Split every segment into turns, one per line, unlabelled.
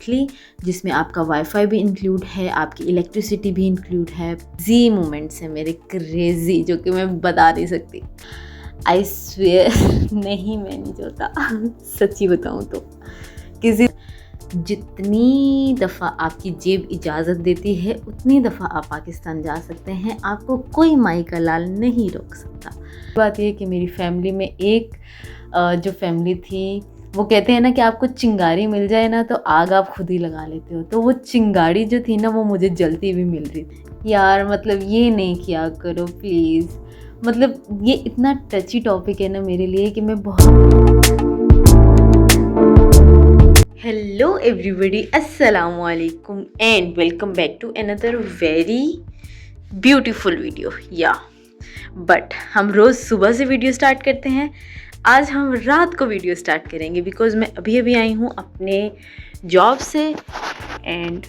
Monthly, जिसमें आपका wifi भी इंक्लूड है, आपकी इलेक्ट्रिसिटी भी इंक्लूड है। जी मोमेंट्स हैं मेरे क्रेजी, जो कि मैं बता नहीं सकती। आई स्वेयर नहीं, मैं नहीं चाहता सच्ची बताऊँ तो। किसी जितनी दफ़ा आपकी जेब इजाज़त देती है उतनी दफ़ा आप पाकिस्तान जा सकते हैं, आपको कोई माई का लाल नहीं रोक सकता। बात यह कि मेरी फैमिली में एक जो फैमिली थी, वो कहते हैं ना कि आपको चिंगारी मिल जाए ना तो आग आप खुद ही लगा लेते हो, तो वो चिंगारी जो थी ना वो मुझे जलती हुई मिल रही थी। यार मतलब ये नहीं किया करो प्लीज़, मतलब ये इतना टची टॉपिक है ना मेरे लिए कि मैं बहुत। हेलो एवरीबॉडी, अस्सलाम वालेकुम and welcome back to another very beautiful video. But हम रोज़ सुबह से वीडियो स्टार्ट करते हैं, आज हम रात को वीडियो स्टार्ट करेंगे बिकॉज़ मैं अभी आई हूँ अपने जॉब से एंड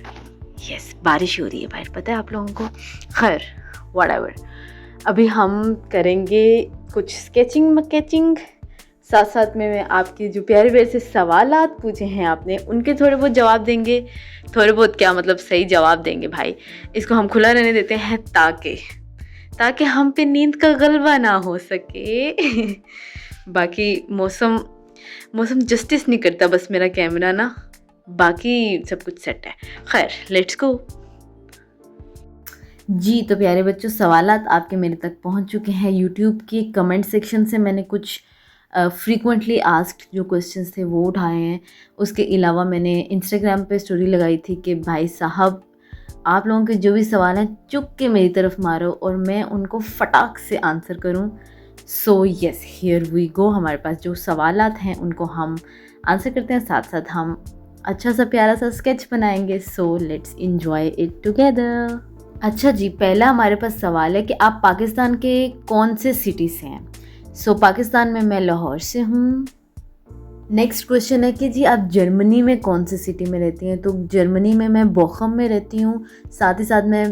यस बारिश हो रही है बाहर, पता है आप लोगों को। खैर व्हाटएवर, अभी हम करेंगे कुछ स्केचिंग, साथ साथ में मैं आपके जो प्यारे प्यारे से सवालात पूछे हैं आपने उनके थोड़े बहुत जवाब देंगे। थोड़े बहुत क्या मतलब, सही जवाब देंगे भाई, इसको हम खुला रहने देते हैं ताकि हम पे नींद का गलबा ना हो सके बाकी मौसम जस्टिस नहीं करता बस मेरा कैमरा ना, बाकी सब कुछ सेट है। खैर लेट्स गो जी। तो प्यारे बच्चों, सवालात आपके मेरे तक पहुंच चुके हैं यूट्यूब के कमेंट सेक्शन से। मैंने कुछ फ्रीक्वेंटली आस्क्ड जो क्वेश्चंस थे वो उठाए हैं। उसके अलावा मैंने इंस्टाग्राम पे स्टोरी लगाई थी कि भाई साहब आप लोगों के जो भी सवाल हैं चुप के मेरी तरफ मारो और मैं उनको फटाक से आंसर करूं। So yes here we go, हमारे पास जो सवालात हैं उनको हम आंसर करते हैं, साथ साथ हम अच्छा सा प्यारा सा स्केच बनाएंगे। So let's enjoy it together. अच्छा जी, पहला हमारे पास सवाल है कि आप पाकिस्तान के कौन से सिटी से हैं। सो पाकिस्तान में मैं लाहौर से हूँ। नेक्स्ट क्वेश्चन है कि जी आप जर्मनी में कौन सी सिटी में रहती हैं। तो जर्मनी में मैं बोखम में रहती हूँ। साथ ही साथ मैं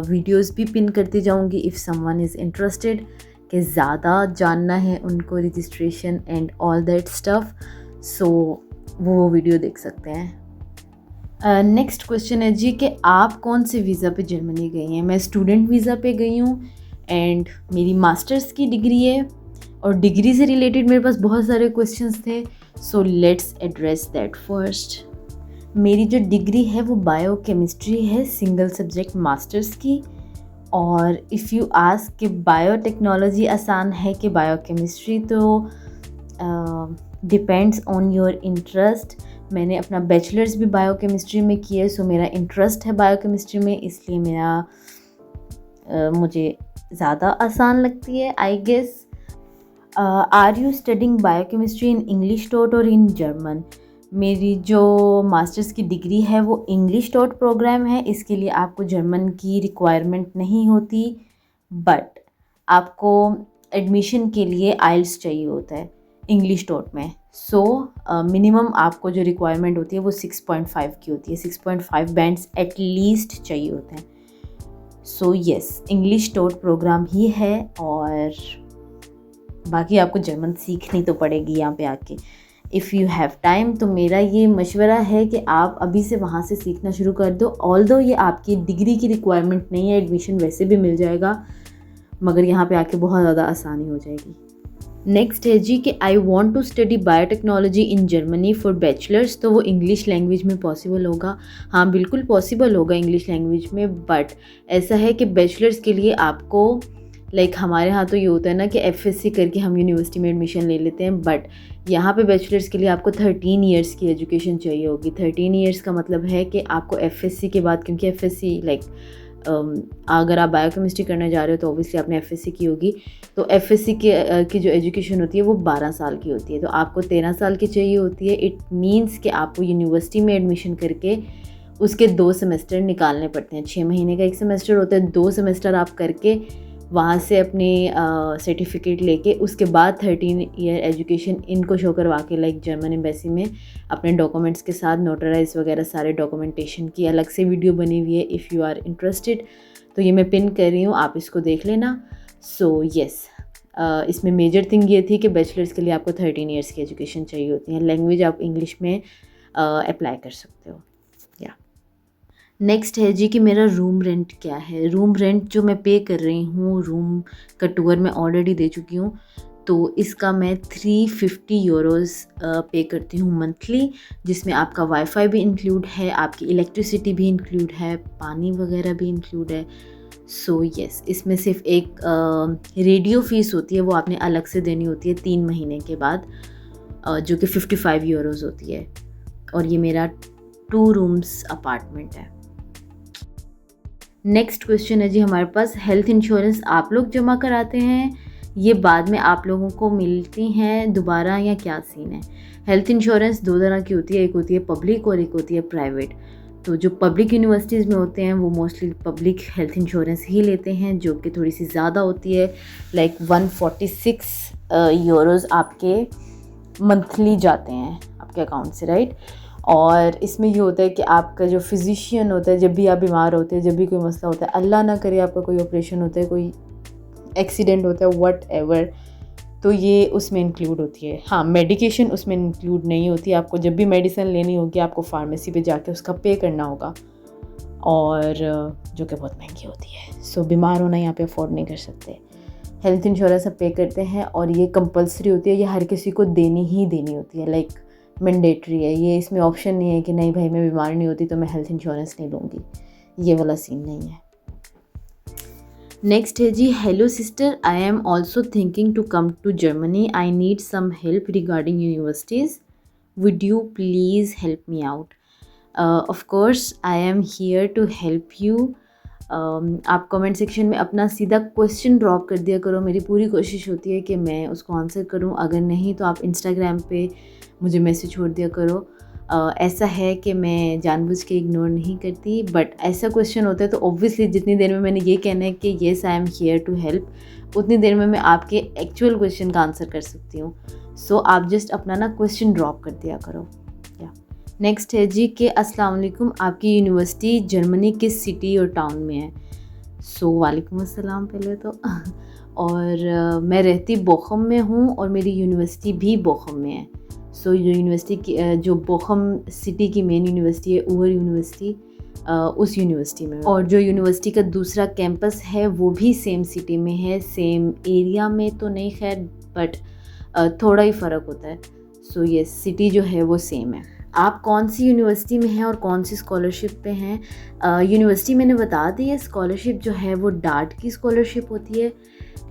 वीडियोस भी पिन करती जाऊँगी इफ़ समवन इज़ इंटरेस्टेड, कि ज़्यादा जानना है उनको registration and all that stuff, so वो वीडियो देख सकते हैं। नेक्स्ट क्वेश्चन है जी कि आप कौन से वीज़ा पे जर्मनी गई हैं। मैं स्टूडेंट वीज़ा पे गई हूँ एंड मेरी मास्टर्स की डिग्री है, और डिग्री से रिलेटेड मेरे पास बहुत सारे क्वेश्चंस थे। So let's address that first. मेरी जो डिग्री है वो बायोकेमिस्ट्री है, सिंगल सब्जेक्ट मास्टर्स की। और इफ़ यू आस्क कि बायोटेक्नोलॉजी आसान है कि बायोकेमिस्ट्री, तो डिपेंड्स ऑन योर इंटरेस्ट। मैंने अपना बैचलर्स भी बायोकेमिस्ट्री में किया है, सो मेरा इंटरेस्ट है बायोकेमिस्ट्री में, इसलिए मुझे ज़्यादा आसान लगती है I guess. Are you studying biochemistry in English taught और इन जर्मन। मेरी जो मास्टर्स की डिग्री है वो इंग्लिश टॉट प्रोग्राम है, इसके लिए आपको जर्मन की रिक्वायरमेंट नहीं होती, बट आपको एडमिशन के लिए आइल्स चाहिए होता है इंग्लिश टॉट में। सो मिनिमम आपको जो रिक्वायरमेंट होती है वो 6.5 की होती है, 6.5 बैंड्स एटलीस्ट चाहिए होते हैं। So yes English taught program ही है, और बाकी आपको जर्मन सीखनी तो पड़ेगी यहाँ पे आके इफ़ यू हैव टाइम। तो मेरा ये मशवरा है कि आप अभी से वहाँ से सीखना शुरू कर दो। ऑल्दो ये आपकी डिग्री की रिक्वायरमेंट नहीं है, एडमिशन वैसे भी मिल जाएगा, मगर यहाँ पे आके बहुत ज़्यादा आसानी हो जाएगी। नेक्स्ट है जी कि I want to study biotechnology in Germany for bachelors. तो वो इंग्लिश लैंग्वेज में पॉसिबल होगा? हाँ बिल्कुल पॉसिबल होगा इंग्लिश लैंग्वेज में, बट ऐसा है कि बैचलर्स के लिए आपको हमारे यहाँ तो ये होता है ना कि FSC करके हम यूनिवर्सिटी में एडमिशन ले लेते हैं, बट यहाँ पे बैचलर्स के लिए आपको 13 इयर्स की एजुकेशन चाहिए होगी। 13 इयर्स का मतलब है कि आपको FSC के बाद, क्योंकि FSC अगर आप बायोकेमिस्ट्री करने जा रहे हो तो ऑब्वियसली आपने FSC की होगी, तो FSC की जो एजुकेशन होती है वो 12 साल की होती है, तो आपको 13 साल की चाहिए होती है। इट मीन्स कि आपको यूनिवर्सिटी में एडमिशन करके उसके 2 सेमेस्टर निकालने पड़ते हैं। 6 महीने का एक सेमेस्टर होता है, 2 सेमेस्टर आप करके वहाँ से अपने सर्टिफिकेट लेके उसके बाद 13 ईयर एजुकेशन इनको शो करवा के जर्मन एम्बेसी में अपने डॉक्यूमेंट्स के साथ नोटराइज वगैरह सारे डॉक्यूमेंटेशन की अलग से वीडियो बनी हुई है। इफ़ यू आर इंटरेस्टेड तो ये मैं पिन कर रही हूँ, आप इसको देख लेना। सो यस इसमें मेजर थिंग ये थी कि बैचलर्स के लिए आपको 13 ईयर्स की एजुकेशन चाहिए होती है। लैंग्वेज आप इंग्लिश में अप्लाई कर सकते हो। या नेक्स्ट है जी कि मेरा रूम रेंट क्या है। रूम रेंट जो मैं पे कर रही हूँ, रूम का टूर मैं ऑलरेडी दे चुकी हूँ, तो इसका मैं 350 यूरोज़ पे करती हूँ मंथली, जिसमें आपका वाईफाई भी इंक्लूड है, आपकी इलेक्ट्रिसिटी भी इंक्लूड है, पानी वगैरह भी इंक्लूड है। सो यस, इसमें सिर्फ एक रेडियो फीस होती है, वो आपने अलग से देनी होती है 3 महीने के बाद, जो कि 55 यूरोज़ होती है। और ये मेरा 2 रूम्स अपार्टमेंट है। नेक्स्ट क्वेश्चन है जी हमारे पास, हेल्थ इंश्योरेंस आप लोग जमा कराते हैं, ये बाद में आप लोगों को मिलती हैं दोबारा, या क्या सीन है? हेल्थ इंश्योरेंस दो तरह की होती है, एक होती है पब्लिक और एक होती है प्राइवेट। तो जो पब्लिक यूनिवर्सिटीज़ में होते हैं वो मोस्टली पब्लिक हेल्थ इंश्योरेंस ही लेते हैं, जो कि थोड़ी सी ज़्यादा होती है, लाइक 146 यूरोज़ आपके मंथली जाते हैं आपके अकाउंट से, राइट। और इसमें ये होता है कि आपका जो फिजिशियन होता है, जब भी आप बीमार होते हैं, जब भी कोई मसला होता है, अल्लाह ना करे आपका कोई ऑपरेशन होता है, कोई एक्सीडेंट होता है, व्हाट एवर, तो ये उसमें इंक्लूड होती है। हाँ, मेडिकेशन उसमें इंक्लूड नहीं होती। आपको जब भी मेडिसिन लेनी होगी आपको फार्मेसी पे जाके उसका पे करना होगा, और जो कि बहुत महंगी होती है। सो बीमार होना यहाँ पे अफोर्ड नहीं कर सकते। हेल्थ इंश्योरेंस आप पे करते हैं और ये कंपलसरी होती है, ये हर किसी को देनी ही देनी होती है, लाइक मैंडेटरी है ये। इसमें ऑप्शन नहीं है कि नहीं भाई मैं बीमार नहीं होती तो मैं हेल्थ इंश्योरेंस नहीं लूँगी, ये वाला सीन नहीं है। नेक्स्ट है जी, hello sister, I am also thinking to come to Germany, I need some help regarding universities, would you please help me out? Of course I am here to help you. आप comment section में अपना सीधा question drop कर दिया करो, मेरी पूरी कोशिश होती है कि मैं उसको आंसर करूं। अगर नहीं तो आप इंस्टाग्राम पे मुझे मैसेज छोड़ दिया करो। ऐसा है कि मैं जानबूझ के इग्नोर नहीं करती, बट ऐसा क्वेश्चन होता है तो ऑब्वियसली जितनी देर में मैंने ये कहना है कि yes I am here to help, उतनी देर में मैं आपके एक्चुअल क्वेश्चन का आंसर कर सकती हूँ। सो आप जस्ट अपना ना क्वेश्चन ड्रॉप कर दिया करो। नेक्स्ट है जी कि अस्सलाम वालेकुम, आपकी यूनिवर्सिटी जर्मनी किस सिटी और टाउन में है? सो वालेकुम अस्सलाम पहले तो और मैं रहती बोखम में हूँ और मेरी यूनिवर्सिटी भी बोखम में है। सो जो यूनिवर्सिटी की जो बोखम सिटी की मेन यूनिवर्सिटी है, ऊवर यूनिवर्सिटी, उस यूनिवर्सिटी में। और जो यूनिवर्सिटी का दूसरा कैंपस है वो भी सेम सिटी में है, सेम एरिया में तो नहीं खैर, बट थोड़ा ही फ़र्क होता है। सो ये सिटी जो है वो सेम है। आप कौन सी यूनिवर्सिटी में हैं और कौन सी स्कॉलरशिप पे हैं? यूनिवर्सिटी मैंने बता दी है, स्कॉलरशिप जो है वो डार्ट की स्कॉलरशिप होती है।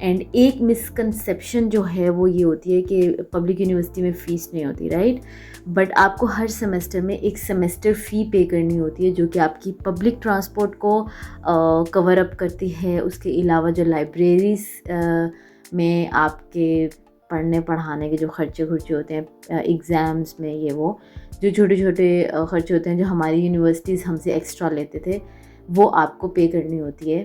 एंड एक मिसकंसेप्शन जो है वो ये होती है कि पब्लिक यूनिवर्सिटी में फ़ीस नहीं होती, राइट, बट आपको हर सेमेस्टर में एक सेमेस्टर फ़ी पे करनी होती है, जो कि आपकी पब्लिक ट्रांसपोर्ट को कवर अप करती है। उसके अलावा जो लाइब्रेरीज में आपके पढ़ने पढ़ाने के जो खर्चे होते हैं एग्ज़ाम्स में, ये वो जो छोटे छोटे खर्चे होते हैं जो हमारी यूनिवर्सिटीज़ हमसे एक्स्ट्रा लेते थे, वो आपको पे करनी होती है।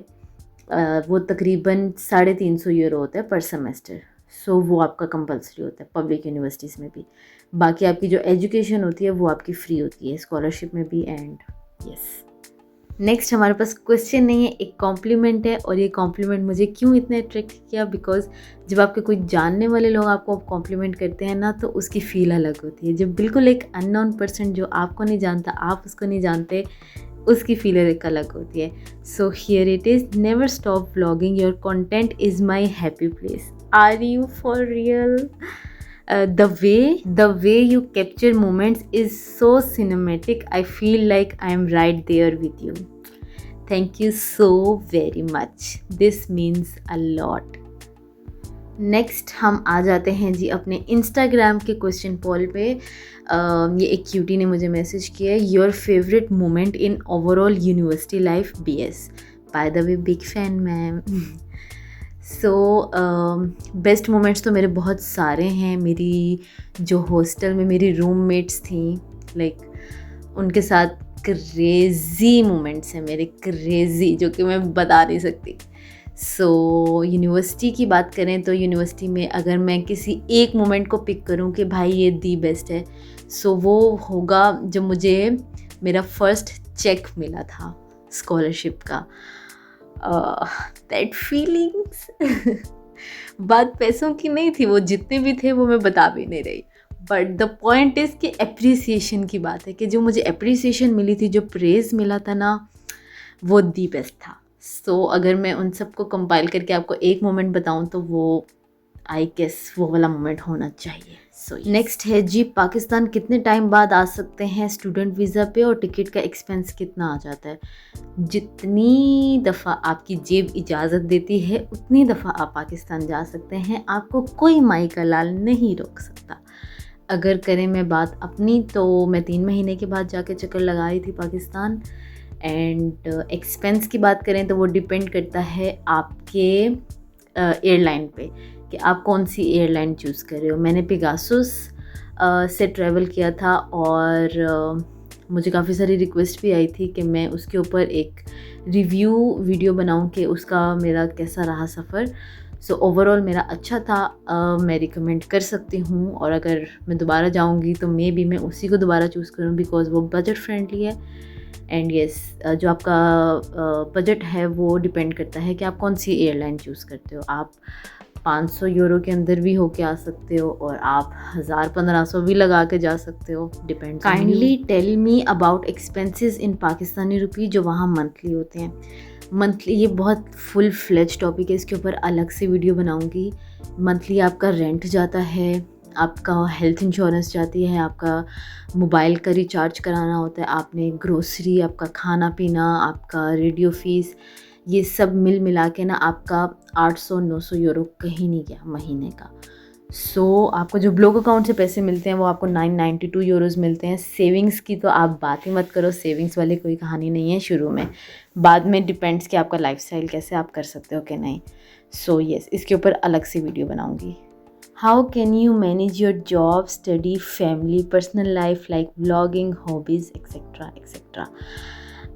वो तकरीबन 350 यूरो होता है पर सेमेस्टर। सो वो आपका कंपलसरी होता है पब्लिक यूनिवर्सिटीज़ में भी। बाकी आपकी जो एजुकेशन होती है वो आपकी फ़्री होती है, स्कॉलरशिप में भी। एंड यस, नेक्स्ट हमारे पास क्वेश्चन नहीं है, एक कॉम्प्लीमेंट है। और ये कॉम्प्लीमेंट मुझे क्यों इतना अट्रैक्ट किया, बिकॉज जब आपके कोई जानने वाले लोग आपको कॉम्प्लीमेंट करते हैं ना, तो उसकी फ़ील अलग होती है। जब बिल्कुल एक अननोन पर्सन जो आपको नहीं जानता, आप उसको नहीं जानते, उसकी फील एक अलग होती है। So here it is, never stop vlogging, your content is my happy place. Are you for real? The way you capture moments is so cinematic. I feel like I am right there with you. Thank you so very much. This means a lot. Next हम आ जाते हैं जी अपने Instagram के question पोल पे। ये एक cutie ने मुझे मैसेज किया है, your favourite moment in overall university life BS। By the way big fan ma'am. So best moments तो मेरे बहुत सारे हैं। मेरी जो हॉस्टल में मेरी रूममेट्स थी, लाइक उनके साथ क्रेज़ी मोमेंट्स हैं मेरे, क्रेज़ी, जो कि मैं बता नहीं सकती। सो यूनिवर्सिटी की बात करें तो यूनिवर्सिटी में अगर मैं किसी एक मोमेंट को पिक करूं कि भाई ये दी बेस्ट है, सो वो होगा जब मुझे मेरा फर्स्ट चेक मिला था स्कॉलरशिप का। दैट फीलिंग्स बात पैसों की नहीं थी, वो जितने भी थे वो मैं बता भी नहीं रही, बट द पॉइंट इज़ कि अप्रिसिएशन की बात है कि जो मुझे अप्रिसिएशन मिली थी, जो प्रेज़ मिला था ना, वो दी बेस्ट था। सो अगर मैं उन सबको कंपाइल करके आपको एक मोमेंट बताऊं तो वो आई गेस वो वाला मोमेंट होना चाहिए। सो नेक्स्ट है जी, पाकिस्तान कितने टाइम बाद आ सकते हैं स्टूडेंट वीज़ा पे और टिकट का एक्सपेंस कितना आ जाता है? जितनी दफ़ा आपकी जेब इजाज़त देती है उतनी दफ़ा आप पाकिस्तान जा सकते हैं, आपको कोई माई का लाल नहीं रोक सकता। अगर करें मैं बात अपनी, तो मैं 3 महीने के बाद जाके चक्कर लगाई थी पाकिस्तान। एंड एक्सपेंस की बात करें तो वो डिपेंड करता है आपके एयरलाइन पे कि आप कौन सी एयरलाइन चूज़ कर रहे हो। मैंने पेगासुस से ट्रैवल किया था और मुझे काफ़ी सारी रिक्वेस्ट भी आई थी कि मैं उसके ऊपर एक रिव्यू वीडियो बनाऊं कि उसका मेरा कैसा रहा सफ़र। सो ओवरऑल मेरा अच्छा था। मैं रिकमेंड कर सकती हूँ, और अगर मैं दोबारा जाऊँगी तो मे बी मैं उसी को दोबारा चूज़ करूँ बिकॉज़ वो बजट फ्रेंडली है। एंड येस, जो आपका बजट है वो डिपेंड करता है कि आप कौन सी एयरलाइन चूज़ करते हो। आप 500 यूरो के अंदर भी होके आ सकते हो और आप 1000-1500 भी लगा के जा सकते हो, depend. Kindly tell me about expenses in Pakistani rupee जो वहाँ मंथली होते हैं। मंथली ये बहुत फुल फ्लेज टॉपिक है, इसके ऊपर अलग से वीडियो बनाऊंगी। मंथली आपका रेंट जाता है, आपका हेल्थ इंश्योरेंस जाती है, आपका मोबाइल का रिचार्ज कराना होता है, आपने ग्रोसरी, आपका खाना पीना, आपका रेडियो फीस, ये सब मिल मिला के ना आपका 800-900 यूरो कहीं नहीं गया महीने का। सो आपको जो ब्लॉक अकाउंट से पैसे मिलते हैं वो आपको 992 यूरोज़ मिलते हैं। सेविंग्स की तो आप बात ही मत करो, सेविंग्स वाली कोई कहानी नहीं है शुरू में, बाद में डिपेंड्स कि आपका लाइफस्टाइल कैसे आप कर सकते हो कि नहीं। सो येस, इसके ऊपर अलग से वीडियो बनाऊंगी। How can you manage your job, study, family, personal life like vlogging, hobbies etcetera etcetera?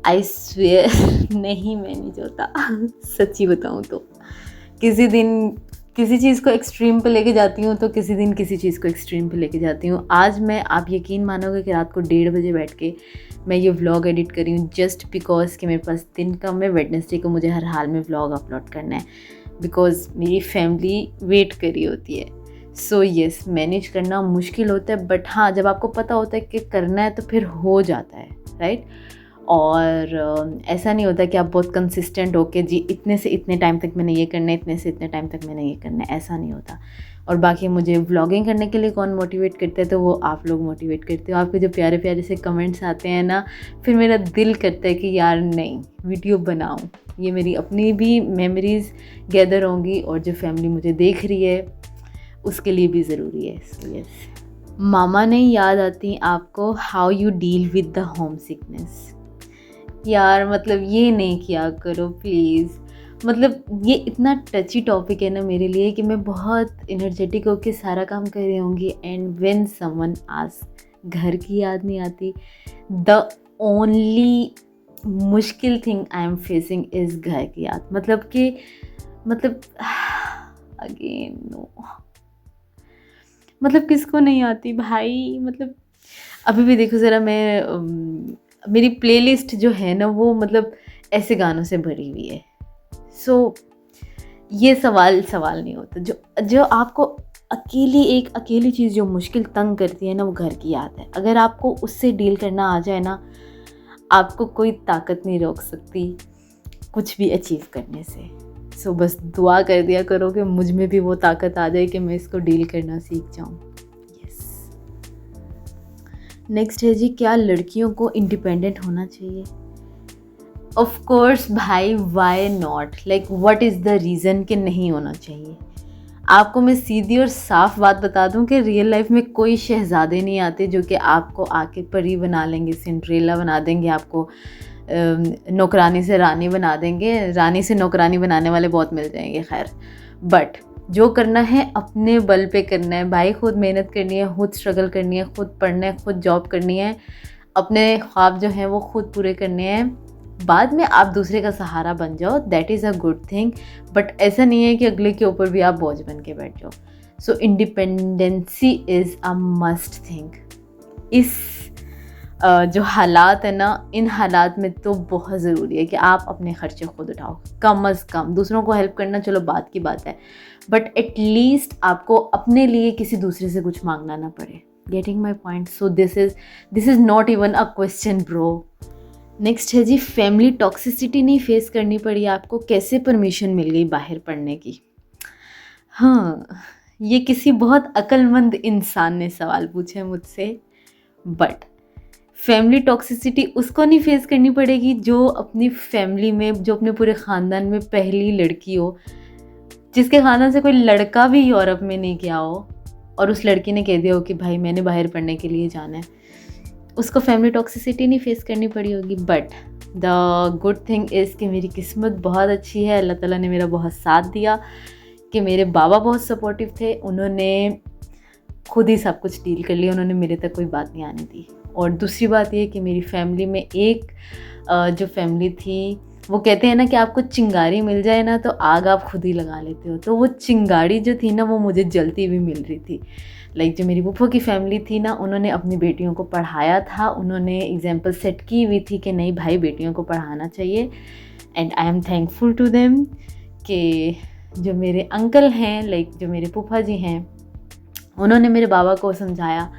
I swear नहीं मैनेज होता सच्ची बताऊँ तो। किसी दिन किसी चीज़ को एक्सट्रीम पे लेके जाती हूँ तो किसी दिन किसी चीज़ को एक्सट्रीम पे लेके जाती हूँ। आज मैं, आप यकीन मानोगे कि रात को 1:30 बजे बैठ के मैं ये व्लॉग एडिट करी हूँ जस्ट बिकॉज कि मेरे पास दिन कम है। वेडनेसडे को मुझे हर हाल में व्लॉग अपलोड करना है बिकॉज मेरी फैमिली वेट कर रही होती है। सो येस, मैनेज करना मुश्किल होता है, बट हाँ, जब आपको पता होता है कि करना है तो फिर हो जाता है, राइट। और ऐसा नहीं होता कि आप बहुत कंसिस्टेंट हो के जी इतने से इतने टाइम तक मैंने ये करना है, इतने से इतने टाइम तक मैंने ये करना है, ऐसा नहीं होता। और बाकी मुझे व्लॉगिंग करने के लिए कौन मोटिवेट करता है, तो वो आप लोग मोटिवेट करते हो। आपके जो प्यारे प्यारे से कमेंट्स आते हैं ना, फिर मेरा दिल करता है कि यार नहीं, वीडियो बनाऊँ। ये मेरी अपनी भी मेमोरीज़ गैदर होंगी और जो फैमिली मुझे देख रही है उसके लिए भी ज़रूरी है। सो यस, मामा नहीं याद आती आपको? How you deal with the home sickness? यार मतलब ये नहीं किया करो प्लीज़। मतलब ये इतना टची टॉपिक है ना मेरे लिए कि मैं बहुत एनर्जेटिक होकर सारा काम कर रही होंगी एंड व्हेन समवन आस्क, घर की याद नहीं आती। द ओनली मुश्किल thing I am facing is घर की याद। मतलब अगेन नो, मतलब किसको नहीं आती भाई। मतलब अभी भी देखो ज़रा, मैं मेरी प्लेलिस्ट जो है ना वो मतलब ऐसे गानों से भरी हुई है। सो ये सवाल नहीं होता। जो आपको अकेली चीज़ जो मुश्किल तंग करती है ना, वो घर की याद है। अगर आपको उससे डील करना आ जाए ना, आपको कोई ताकत नहीं रोक सकती कुछ भी अचीव करने से। सो बस दुआ कर दिया करो कि मुझ में भी वो ताकत आ जाए कि मैं इसको डील करना सीख जाऊँ। नेक्स्ट है जी, क्या लड़कियों को इंडिपेंडेंट होना चाहिए? ऑफ कोर्स भाई, why not. Like what is the reason कि नहीं होना चाहिए? आपको मैं सीधी और साफ बात बता दूं कि रियल लाइफ में कोई शहजादे नहीं आते जो कि आपको आके परी बना लेंगे, सिंड्रेला बना देंगे, आपको नौकरानी से रानी बना देंगे। रानी से नौकरानी बनाने वाले बहुत मिल जाएंगे, खैर। बट जो करना है अपने बल पे करना है भाई। खुद मेहनत करनी है, खुद स्ट्रगल करनी है, खुद पढ़ना है, खुद जॉब करनी है, अपने ख्वाब जो हैं वो खुद पूरे करने हैं। बाद में आप दूसरे का सहारा बन जाओ, that is a good thing. But ऐसा नहीं है कि अगले के ऊपर भी आप बोझ बन के बैठ जाओ। So independency is a must thing. इस जो हालात है ना, इन हालात में तो बहुत ज़रूरी है कि आप अपने ख़र्चे खुद उठाओ। कम अज़ कम दूसरों को हेल्प करना चलो बात की बात है, बट एटलीस्ट आपको अपने लिए किसी दूसरे से कुछ मांगना ना पड़े। Getting my point? So this is not even a question bro. Next है जी, फैमिली टॉक्सिसिटी नहीं फेस करनी पड़ी आपको, कैसे परमिशन मिल गई बाहर पढ़ने की? हाँ, ये किसी बहुत अक्लमंद इंसान ने सवाल पूछे मुझसे। बट फैमिली टॉक्सिसिटी उसको नहीं फेस करनी पड़ेगी जो अपनी फैमिली में, जो अपने पूरे ख़ानदान में पहली लड़की हो, जिसके खानदान से कोई लड़का भी यूरोप में नहीं गया हो और उस लड़की ने कह दिया हो कि भाई मैंने बाहर पढ़ने के लिए जाना है, उसको फैमिली टॉक्सिसिटी नहीं फेस करनी पड़ी होगी। But the good thing is कि मेरी किस्मत बहुत अच्छी है, अल्लाह ताला ने मेरा बहुत साथ दिया, कि मेरे बाबा बहुत सपोर्टिव थे, उन्होंने खुद ही सब कुछ डील कर लिया, उन्होंने मेरे तक कोई बात नहीं आने दी। और दूसरी बात ये कि मेरी फैमिली में एक जो फैमिली थी, वो कहते हैं ना कि आपको चिंगारी मिल जाए ना तो आग आप खुद ही लगा लेते हो, तो वो चिंगारी जो थी ना वो मुझे जलती हुई मिल रही थी। लाइक जो मेरी फूफा की फैमिली थी ना, उन्होंने अपनी बेटियों को पढ़ाया था, उन्होंने एग्जाम्पल सेट की हुई थी कि नहीं भाई बेटियों को पढ़ाना चाहिए। And I am thankful to them कि जो मेरे अंकल हैं, लाइक जो मेरे फूफा जी हैं, उन्होंने मेरे बाबा को समझाया।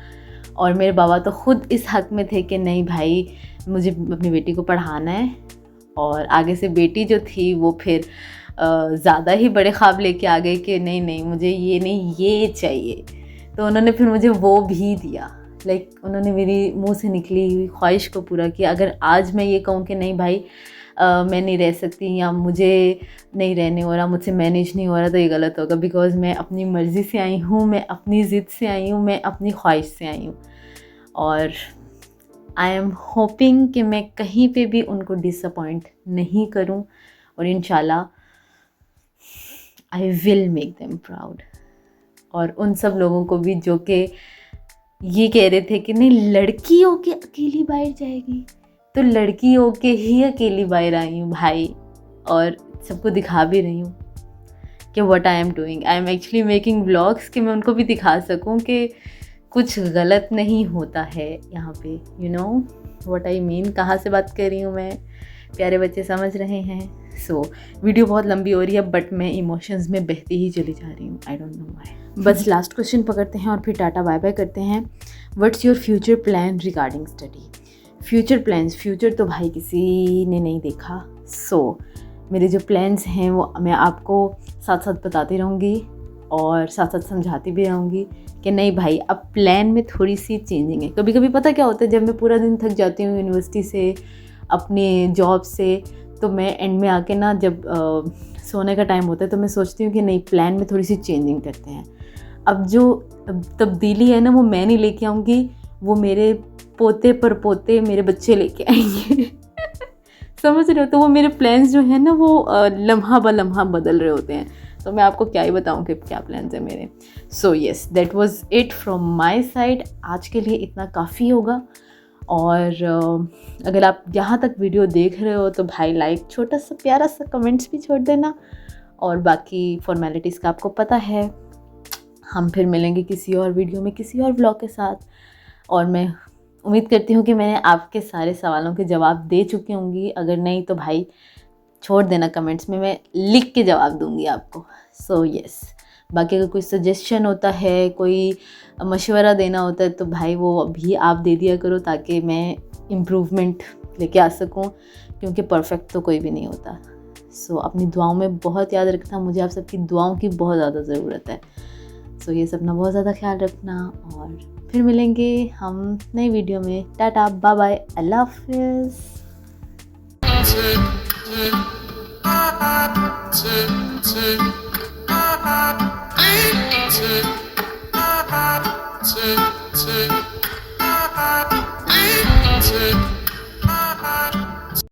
और मेरे बाबा तो ख़ुद इस हक़ में थे कि नहीं भाई मुझे अपनी बेटी को पढ़ाना है। और आगे से बेटी जो थी वो फिर ज़्यादा ही बड़े ख्वाब लेके आ गई कि नहीं नहीं मुझे ये नहीं ये चाहिए, तो उन्होंने फिर मुझे वो भी दिया। लाइक उन्होंने मेरी मुंह से निकली हुई ख्वाहिश को पूरा किया। अगर आज मैं ये कहूँ कि नहीं भाई मैं नहीं रह सकती या मुझे नहीं रहने हो रहा, मुझसे मैनेज नहीं हो रहा, तो ये गलत होगा, बिकॉज़ मैं अपनी मर्ज़ी से आई हूँ, मैं अपनी ज़िद से आई हूँ, मैं अपनी ख्वाहिश से आई हूँ। और आई एम होपिंग कि मैं कहीं पे भी उनको डिसअपॉइंट नहीं करूँ, और इंशाल्लाह I will make them proud. और उन सब लोगों को भी जो कि ये कह रहे थे कि नहीं लड़की हो के अकेली बाहर जाएगी, तो लड़की हो के ही अकेली बाहर आई हूँ भाई, और सबको दिखा भी रही हूँ कि what I am doing. I am actually making vlogs कि मैं उनको भी दिखा सकूँ कि कुछ गलत नहीं होता है यहाँ पे। You know what I mean, कहाँ से बात कर रही हूँ मैं, प्यारे बच्चे समझ रहे हैं। सो वीडियो बहुत लंबी हो रही है, बट मैं इमोशंस में बहती ही चली जा रही हूँ, आई डोंट नो व्हाई। बस लास्ट क्वेश्चन पकड़ते हैं और फिर टाटा बाय बाय करते हैं। What's your future plan regarding study? Future plans, future तो भाई किसी ने नहीं देखा। सो मेरे जो प्लान्स हैं वो मैं आपको साथ साथ बताती रहूँगी और साथ साथ समझाती भी रहूँगी कि नहीं भाई अब प्लान में थोड़ी सी चेंजिंग है। कभी कभी पता क्या होता है, जब मैं पूरा दिन थक जाती हूँ यूनिवर्सिटी से, अपने जॉब से, तो मैं एंड में आके ना जब सोने का टाइम होता है तो मैं सोचती हूँ कि नहीं प्लान में थोड़ी सी चेंजिंग करते हैं। अब जो तब्दीली है ना वो मैं नहीं लेके आऊँगी, वो मेरे पोते पर पोते मेरे बच्चे लेके आएंगे समझ रहे हो? तो वो मेरे प्लान्स जो है ना वो लम्हा ब लम्हा बदल रहे होते हैं, तो मैं आपको क्या ही बताऊं कि क्या प्लान्स हैं मेरे। So yes, that was it from my side. आज के लिए इतना काफ़ी होगा। और अगर आप यहाँ तक वीडियो देख रहे हो तो भाई लाइक, छोटा सा प्यारा सा कमेंट्स भी छोड़ देना, और बाकी फॉर्मेलिटीज़ का आपको पता है। हम फिर मिलेंगे किसी और वीडियो में किसी और व्लॉग के साथ, और मैं उम्मीद करती हूँ कि मैंने आपके सारे सवालों के जवाब दे चुकी होंगी। अगर नहीं तो भाई छोड़ देना कमेंट्स में, मैं लिख के जवाब दूंगी आपको। सो येस, बाकी अगर कोई सजेशन होता है, कोई मशवरा देना होता है, तो भाई वो अभी आप दे दिया करो ताकि मैं इम्प्रूवमेंट लेके आ सकूं, क्योंकि परफेक्ट तो कोई भी नहीं होता। सो अपनी दुआओं में बहुत याद रखना, मुझे आप सबकी दुआओं की बहुत ज़्यादा ज़रूरत है। सो ये सब ना बहुत ज़्यादा ख्याल रखना, और फिर मिलेंगे हम नई वीडियो में। टाटा बाय बाय, अल्लाह हाफिज़।